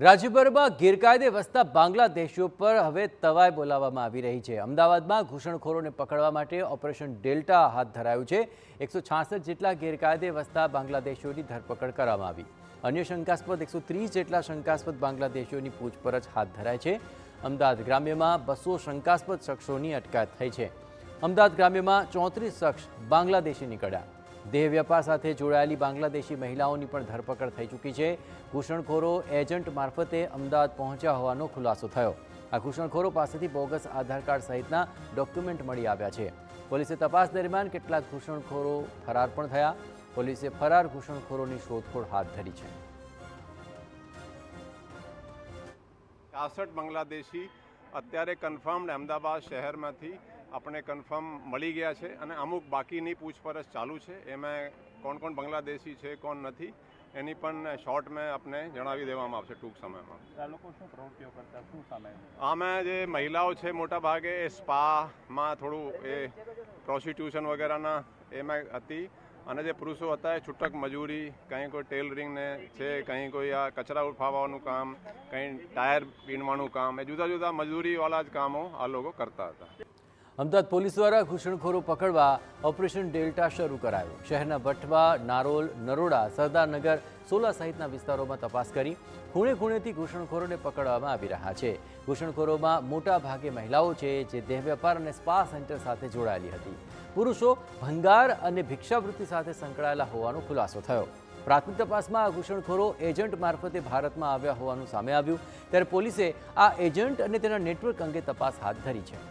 રાજ્યભરમાં ગેરકાયદે વસતા બાંગ્લાદેશીઓ પર હવે તવાઈ બોલાવવામાં આવી રહી છે। અમદાવાદમાં ઘૂસણખોરોને પકડવા માટે ઓપરેશન ડેલ્ટા હાથ ધરાયું છે। 166 જેટલા ગેરકાયદે વસતા બાંગ્લાદેશીઓની ધરપકડ કરવામાં આવી। અન્ય શંકાસ્પદ 130 જેટલા શંકાસ્પદ બાંગ્લાદેશીઓની પૂછપરછ હાથ ધરાઈ છે। અમદાવાદ ગ્રામ્યમાં 200 શંકાસ્પદ શખ્સોની અટકાયત થઈ છે। અમદાવાદ ગ્રામ્યમાં 34 શખ્સ બાંગ્લાદેશી નીકળ્યા। દેહ વ્યાપાર સાથે જોડાયેલી બાંગ્લાદેશી મહિલાઓની પણ ધરપકડ થઈ ચૂકી છે। ઘૂસણખોરો એજન્ટ મારફતે અમદાવાદ પહોંચ્યા હોવાનો ખુલાસો થયો। આ ઘૂસણખોરો પાસેથી બોગસ આધાર કાર્ડ સહિતના ડોક્યુમેન્ટ મળી આવ્યા છે। પોલીસે તપાસ દરમિયાન કેટલાક ઘૂસણખોરો ફરાર પણ થયા। પોલીસે ફરાર ઘૂસણખોરોની શોધખોળ હાથ ધરી છે। 66 બાંગ્લાદેશી અત્યારે કન્ફર્મ્ડ અમદાવાદ શહેરમાંથી આપણે કન્ફર્મ મળી ગયા છે અને અમુક બાકીની પૂછપરછ ચાલુ છે। એમાં કોણ કોણ બાંગ્લાદેશી છે કોણ નથી એની પણ શોર્ટ મેં આપને જણાવી દેવામાં આવશે ટૂંક સમયમાં। આ લોકો શું પ્રવૃત્તિઓ કરતા શું સામે આમાં જે મહિલાઓ છે મોટા ભાગે એ સ્પામાં થોડું એ પ્રોસ્ટિટ્યુશન વગેરેના એમાં હતી અને જે પુરુષો હતા એ છૂટક મજૂરી કંઈ કોઈ ટેલરિંગને છે કંઈ કોઈ આ કચરા ઉઠાવવાનું કામ કંઈ ટાયર પીણવાનું કામ એ જુદા જુદા મજૂરીવાળા જ કામો આ લોકો કરતા હતા। અમદાવાદ પોલીસ દ્વારા ઘૂસણખોરો પકડવા ઓપરેશન ડેલ્ટા શરૂ કરાયો। શહેરના ભઠવા, નારોલ, નરોડા, સરદારનગર, સોલા સહિતના વિસ્તારોમાં તપાસ કરી ખૂણે ખૂણેથી ઘૂસણખોરોને પકડવામાં આવી રહ્યા છે। ઘૂસણખોરોમાં મોટા ભાગે મહિલાઓ છે જે દેહ વેપાર અને સ્પા સેન્ટર સાથે જોડાયેલી હતી। પુરુષો ભંગાર અને ભિક્ષાવૃત્તિ સાથે સંકળાયેલા હોવાનો ખુલાસો થયો। પ્રાથમિક તપાસમાં આ ઘૂસણખોરો એજન્ટ મારફતે ભારતમાં આવ્યા હોવાનું સામે આવ્યું, ત્યારે પોલીસે આ એજન્ટ અને તેના નેટવર્ક અંગે તપાસ હાથ ધરી છે।